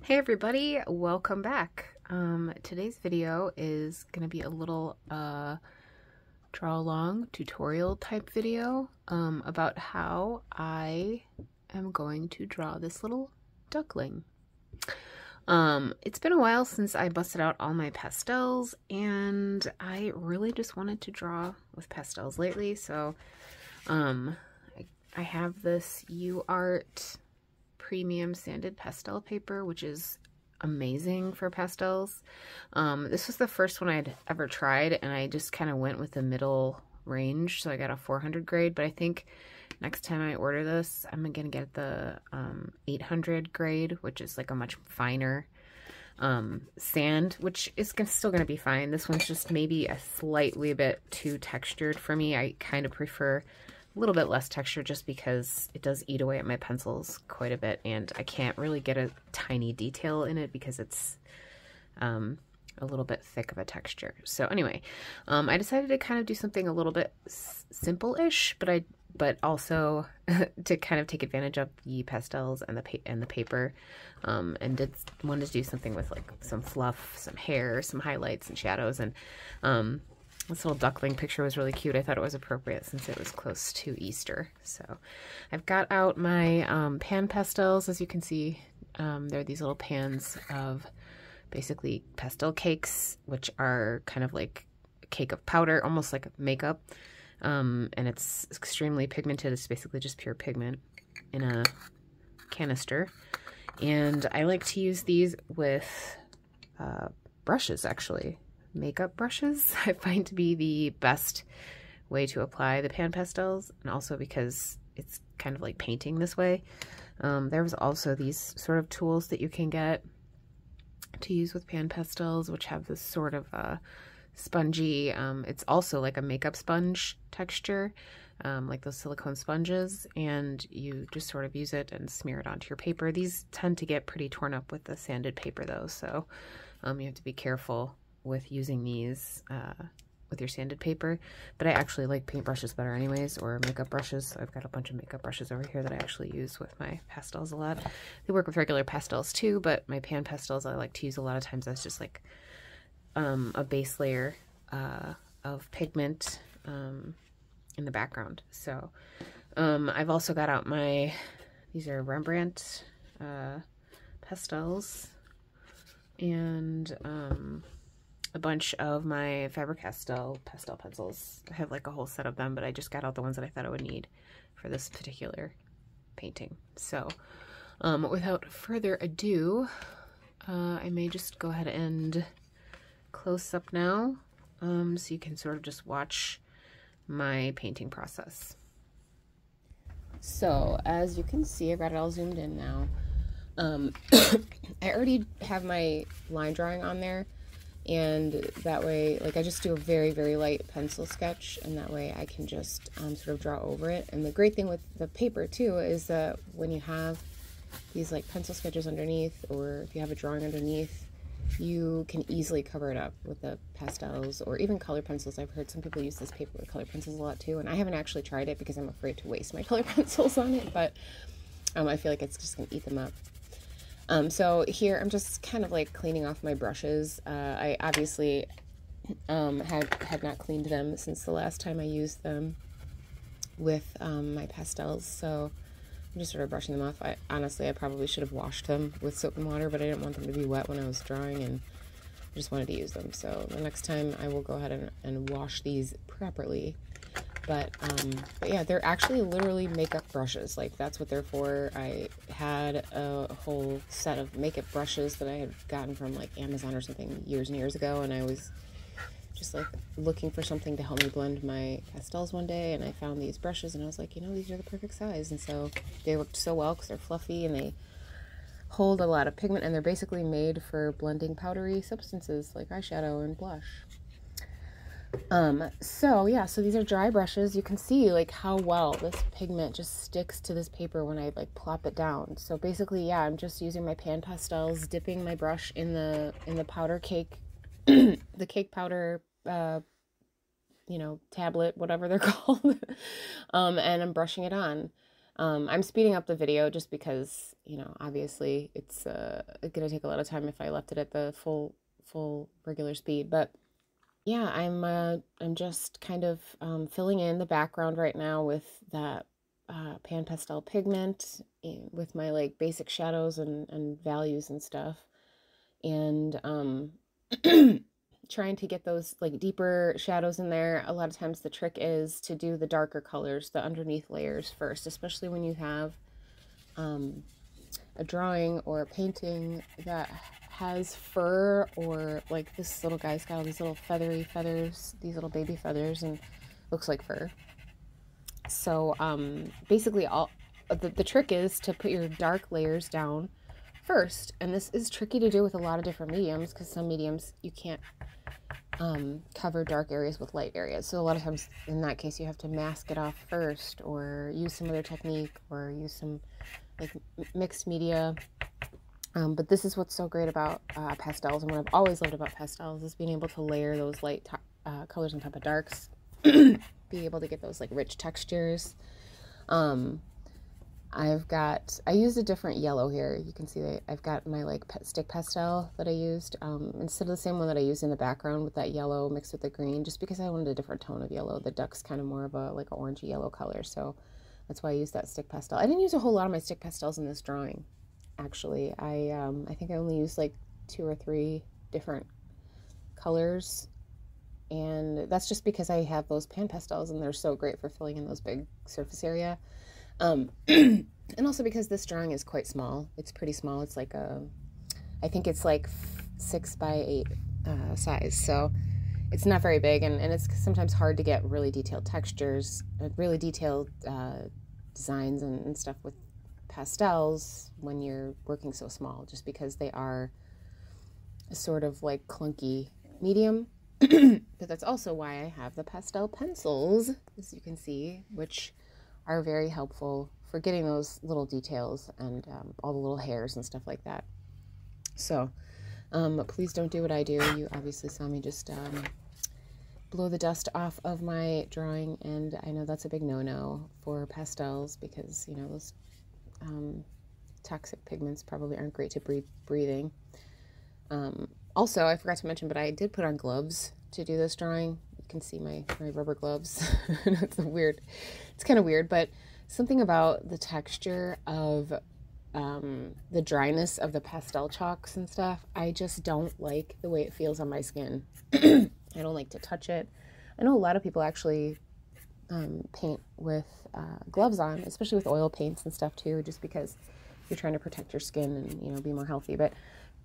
Hey everybody, welcome back. Today's video is going to be a little draw along tutorial type video about how I am going to draw this little duckling. It's been a while since I busted out all my pastels, and I really just wanted to draw with pastels lately, so I have this UArt premium sanded pastel paper, which is amazing for pastels. This was the first one I'd ever tried, and I just kind of went with the middle range, so I got a 400 grade, but I think next time I order this, I'm gonna get the 800 grade, which is like a much finer sand, which is still gonna be fine. This one's just maybe a slightly bit too textured for me. I kind of prefer a little bit less texture just because it does eat away at my pencils quite a bit, and I can't really get a tiny detail in it because it's a little bit thick of a texture. So anyway, I decided to kind of do something a little bit simple-ish, but also to kind of take advantage of the pastels and the paper, and wanted to do something with like some fluff, some hair, some highlights and shadows, and this little duckling picture was really cute. I thought it was appropriate since it was close to Easter. So I've got out my pan pastels. As you can see, they're these little pans of basically pastel cakes, which are kind of like a cake of powder, almost like makeup. And it's extremely pigmented. It's basically just pure pigment in a canister. And I like to use these with brushes, actually. Makeup brushes I find to be the best way to apply the pan pastels, and also because it's kind of like painting this way. There's also these sort of tools that you can get to use with pan pastels, which have this sort of spongy, it's also like a makeup sponge texture, like those silicone sponges, and you just sort of use it and smear it onto your paper. These tend to get pretty torn up with the sanded paper though, so you have to be careful with using these with your sanded paper, but I actually like paintbrushes better anyways, or makeup brushes. So I've got a bunch of makeup brushes over here that I actually use with my pastels a lot. They work with regular pastels too, but my pan pastels I like to use a lot of times as just like a base layer of pigment in the background. So I've also got out these are Rembrandt pastels, and a bunch of my Faber-Castell pastel pencils. I have like a whole set of them, but I just got out the ones that I thought I would need for this particular painting. So without further ado, I may just go ahead and close up now, so you can sort of just watch my painting process. So as you can see, I've got it all zoomed in now. I already have my line drawing on there, and that way, like, I just do a very, very light pencil sketch, and that way I can just sort of draw over it. And the great thing with the paper too is that when you have these like pencil sketches underneath, or if you have a drawing underneath, you can easily cover it up with the pastels or even color pencils. I've heard some people use this paper with color pencils a lot too, and I haven't actually tried it because I'm afraid to waste my color pencils on it, but I feel like it's just gonna eat them up. So here I'm just kind of like cleaning off my brushes. I obviously had not cleaned them since the last time I used them with my pastels, so I'm just sort of brushing them off. Honestly, I probably should have washed them with soap and water, but I didn't want them to be wet when I was drawing, and I just wanted to use them. So the next time I will go ahead and wash these properly. But yeah, they're actually literally makeup brushes. Like, that's what they're for. I had a whole set of makeup brushes that I had gotten from like Amazon or something years and years ago, and I was just like looking for something to help me blend my pastels one day, and I found these brushes, and I was like, you know, these are the perfect size. And so they worked so well because they're fluffy and they hold a lot of pigment, and they're basically made for blending powdery substances like eyeshadow and blush. So yeah, so these are dry brushes. You can see like how well this pigment just sticks to this paper when I like plop it down. So basically, yeah, I'm just using my pan pastels, dipping my brush in the powder cake, the cake powder, you know, tablet, whatever they're called, and I'm brushing it on. I'm speeding up the video just because, you know, obviously it's gonna take a lot of time if I left it at the full regular speed. But yeah, I'm just kind of filling in the background right now with that pan pastel pigment with my like basic shadows and values and stuff, and trying to get those like deeper shadows in there. A lot of times the trick is to do the darker colors, the underneath layers first, especially when you have a drawing or a painting that has fur, or like this little guy's got all these little feathery feathers, these little baby feathers, and looks like fur. So basically all the trick is to put your dark layers down first, and this is tricky to do with a lot of different mediums because some mediums you can't cover dark areas with light areas. So a lot of times in that case you have to mask it off first, or use some other technique, or use some like mixed media. But this is what's so great about pastels, and what I've always loved about pastels is being able to layer those light colors on top of darks, be able to get those like rich textures. I used a different yellow here. You can see that I've got my like stick pastel that I used instead of the same one that I used in the background with that yellow mixed with the green, just because I wanted a different tone of yellow. The duck's kind of more of a like an orangey yellow color, so that's why I used that stick pastel. I didn't use a whole lot of my stick pastels in this drawing, actually. I think I only used like 2 or 3 different colors, and that's just because I have those pan pastels and they're so great for filling in those big surface area. And also because this drawing is quite small. It's pretty small. It's like I think it's like 6 by 8 size, so it's not very big, and it's sometimes hard to get really detailed textures, really detailed designs and stuff with pastels when you're working so small, just because they are a sort of like clunky medium. But that's also why I have the pastel pencils, as you can see, which are very helpful for getting those little details and all the little hairs and stuff like that. So please don't do what I do. You obviously saw me just blow the dust off of my drawing, and I know that's a big no-no for pastels because, you know, those toxic pigments probably aren't great to breathing. Also, I forgot to mention, but I did put on gloves to do this drawing. You can see my rubber gloves. It's kind of weird, but something about the texture of the dryness of the pastel chalks and stuff, I just don't like the way it feels on my skin. I don't like to touch it. I know a lot of people actually paint with gloves on, especially with oil paints and stuff too, just because you're trying to protect your skin and, you know, be more healthy. But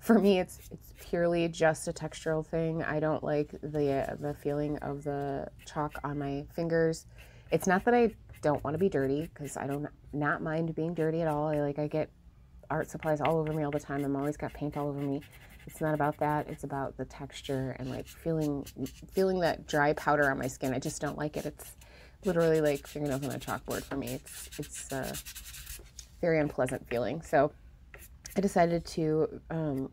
for me, it's purely just a textural thing. I don't like the feeling of the chalk on my fingers. It's not that I don't want to be dirty, because I don't not mind being dirty at all. I get art supplies all over me all the time. I'm always got paint all over me. It's not about that. It's about the texture and like feeling that dry powder on my skin. I just don't like it. It's literally like fingernails on a chalkboard for me. It's a very unpleasant feeling. So I decided to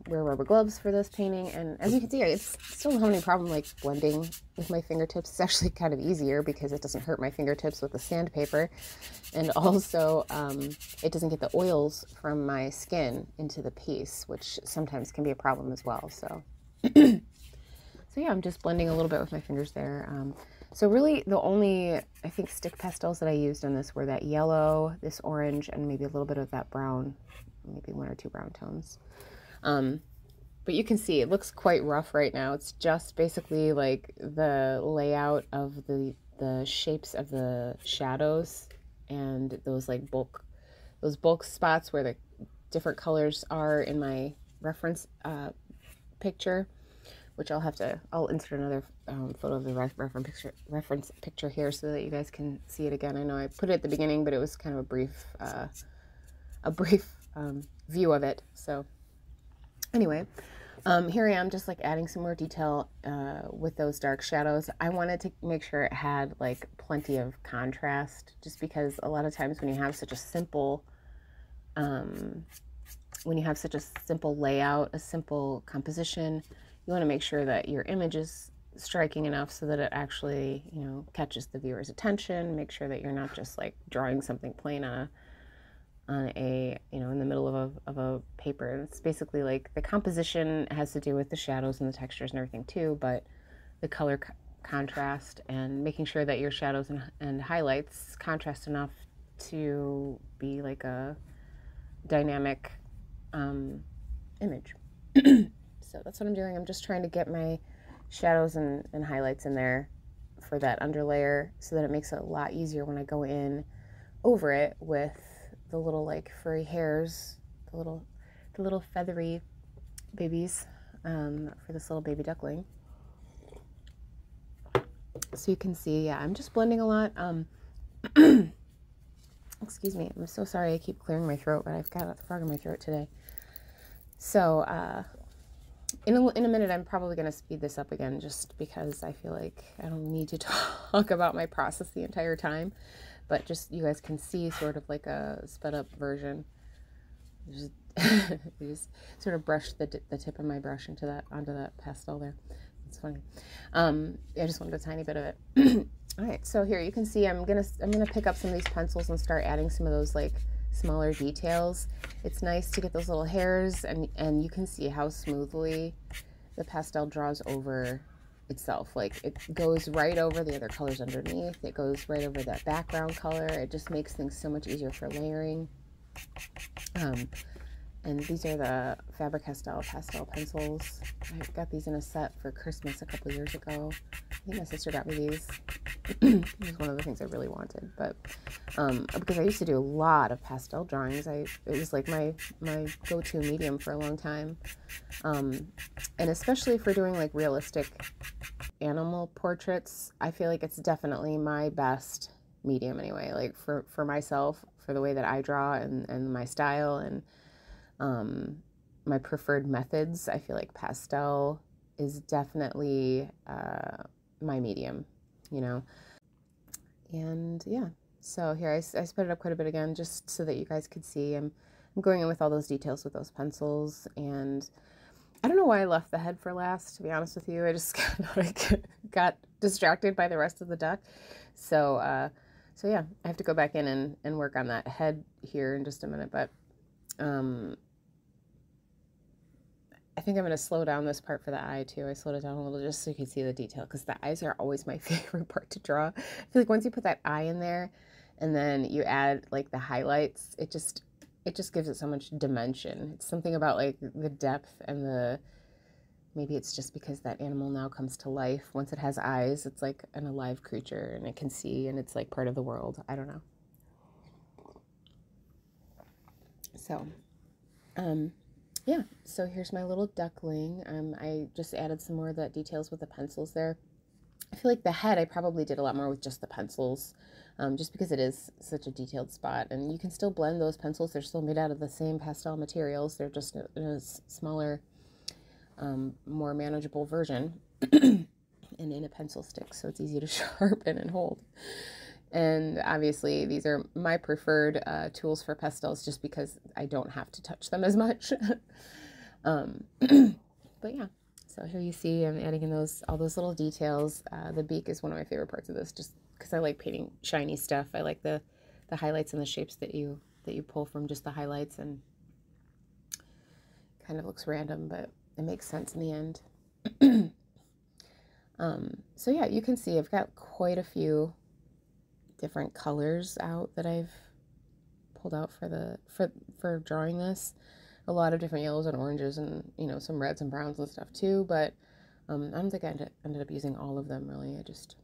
wear rubber gloves for this painting, and as you can see, I still don't have any problem like blending with my fingertips. It's actually kind of easier because it doesn't hurt my fingertips with the sandpaper, and also it doesn't get the oils from my skin into the piece, which sometimes can be a problem as well. So so yeah, I'm just blending a little bit with my fingers there. So really the only, I think, stick pastels that I used in this were that yellow, this orange, and maybe a little bit of that brown, maybe 1 or 2 brown tones. But you can see it looks quite rough right now. It's just basically like the layout of the shapes of the shadows and those like bulk spots where the different colors are in my reference picture, which I'll insert another photo of the reference picture here so that you guys can see it again. I know I put it at the beginning, but it was kind of a brief view of it. So anyway, here I am just like adding some more detail with those dark shadows. I wanted to make sure it had like plenty of contrast, just because a lot of times when you have such a simple layout, a simple composition, you want to make sure that your image is striking enough so that it actually, you know, catches the viewer's attention. Make sure that you're not just like drawing something plain on on a, in the middle of a paper. And it's basically like the composition has to do with the shadows and the textures and everything too, but the color contrast and making sure that your shadows and highlights contrast enough to be like a dynamic image. So that's what I'm doing. I'm just trying to get my shadows and highlights in there for that underlayer so that it makes it a lot easier when I go in over it with the little like furry hairs, the little feathery babies for this little baby duckling. So you can see, yeah, I'm just blending a lot. Excuse me, I'm so sorry I keep clearing my throat, but I've got a frog in my throat today. So in a minute, I'm probably going to speed this up again just because I feel like I don't need to talk about my process the entire time, but just you guys can see sort of like a sped up version. Just sort of brush the tip of my brush onto that pastel there. It's funny. I just wanted a tiny bit of it. All right, so here you can see I'm gonna pick up some of these pencils and start adding some of those like smaller details. It's nice to get those little hairs, and you can see how smoothly the pastel draws over itself. Like it goes right over the other colors underneath. It goes right over that background color. It just makes things so much easier for layering. And these are the Faber-Castell pastel pencils. I got these in a set for Christmas a couple years ago. I think my sister got me these. It was one of the things I really wanted. But because I used to do a lot of pastel drawings, it was like my go-to medium for a long time. And especially for doing like realistic animal portraits, I feel like it's definitely my best medium anyway. Like for myself, for the way that I draw and my style and my preferred methods, I feel like pastel is definitely my medium, and yeah, so here I sped it up quite a bit again just so that you guys could see. I'm going in with all those details with those pencils, and I don't know why I left the head for last, to be honest with you. I just kind of like got distracted by the rest of the duck, so yeah, I have to go back in and work on that head here in just a minute, but I think I'm going to slow down this part for the eye too. I slowed it down a little just so you can see the detail, because the eyes are always my favorite part to draw. I feel like once you put that eye in there and then you add like the highlights, it just gives it so much dimension. It's something about like the depth and maybe it's just because that animal now comes to life. Once it has eyes, it's like an alive creature and it can see and it's like part of the world. I don't know. So, yeah, so here's my little duckling. I just added some more of that details with the pencils there. I feel like the head I probably did a lot more with just the pencils, just because it is such a detailed spot. And you can still blend those pencils. They're still made out of the same pastel materials. They're just in a smaller, more manageable version and in a pencil stick, so it's easy to sharpen and hold. And obviously these are my preferred tools for pastels just because I don't have to touch them as much. But yeah, so here you see I'm adding in all those little details. The beak is one of my favorite parts of this just because I like painting shiny stuff. I like the highlights and the shapes that you pull from just the highlights, and kind of looks random, but it makes sense in the end. So yeah, you can see I've got quite a few different colors out that I've pulled out for drawing this. A lot of different yellows and oranges and some reds and browns and stuff too, but I don't think I ended up using all of them really. I just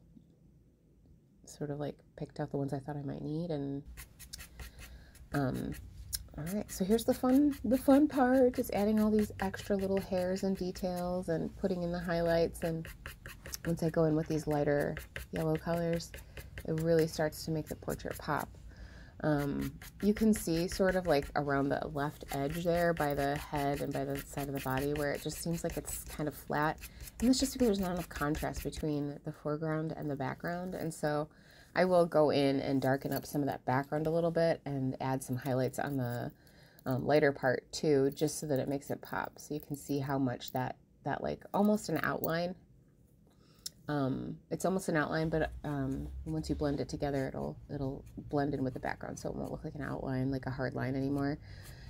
sort of like picked out the ones I thought I might need. And all right, so here's the fun part, is adding all these extra little hairs and details and putting in the highlights. And once I go in with these lighter yellow colors, it really starts to make the portrait pop. You can see sort of like around the left edge there by the head and by the side of the body where it just seems like it's kind of flat. And that's just because there's not enough contrast between the foreground and the background. And so I will go in and darken up some of that background a little bit and add some highlights on the lighter part too, just so that it makes it pop. So you can see how much that like almost an outline It's almost an outline, but once you blend it together, it'll blend in with the background, so it won't look like an outline, like a hard line anymore.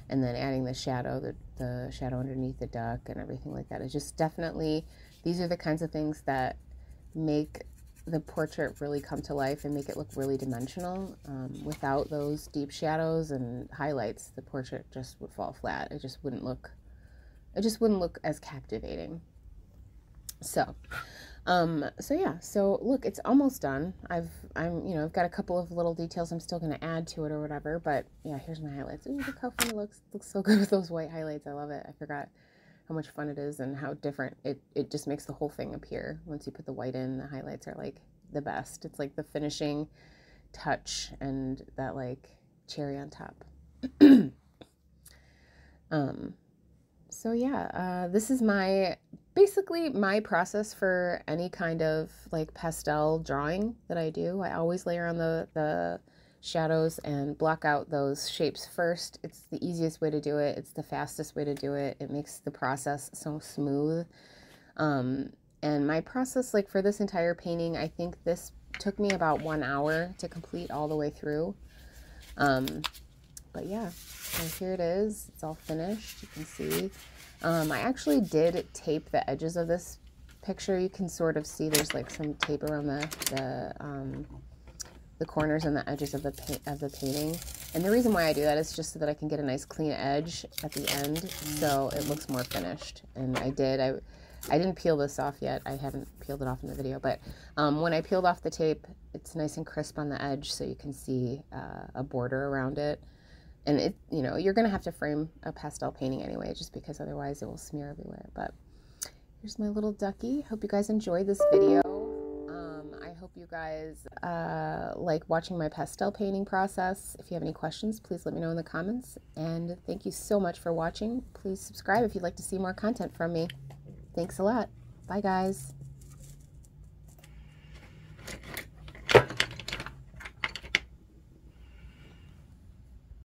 And then adding the shadow, the shadow underneath the duck and everything like that is just definitely, these are the kinds of things that make the portrait really come to life and make it look really dimensional. Without those deep shadows and highlights, the portrait just would fall flat. It just wouldn't look as captivating. So yeah, so look, it's almost done. I've got a couple of little details I'm still going to add to it or whatever, but yeah, here's my highlights. Ooh, look how fun it looks. Looks so good with those white highlights. I love it. I forgot how much fun it is and how different it just makes the whole thing appear. Once you put the white in, the highlights are like the best. It's like the finishing touch and that like cherry on top. So yeah, this is basically my process for any kind of like pastel drawing that I do. I always layer on the shadows and block out those shapes first. It's the easiest way to do it. It's the fastest way to do it. It makes the process so smooth. And my process, like for this entire painting, I think this took me about 1 hour to complete all the way through. But yeah, so here it is. It's all finished. You can see. I actually did tape the edges of this picture. You can sort of see there's like some tape around the corners and the edges of the painting. And the reason why I do that is just so that I can get a nice clean edge at the end, so it looks more finished. And I didn't peel this off yet. I haven't peeled it off in the video, but when I peeled off the tape, it's nice and crisp on the edge, so you can see a border around it. And you're going to have to frame a pastel painting anyway, just because otherwise it will smear everywhere. But here's my little ducky. Hope you guys enjoyed this video. I hope you guys like watching my pastel painting process. If you have any questions, please let me know in the comments. And thank you so much for watching. Please subscribe if you'd like to see more content from me. Thanks a lot. Bye, guys.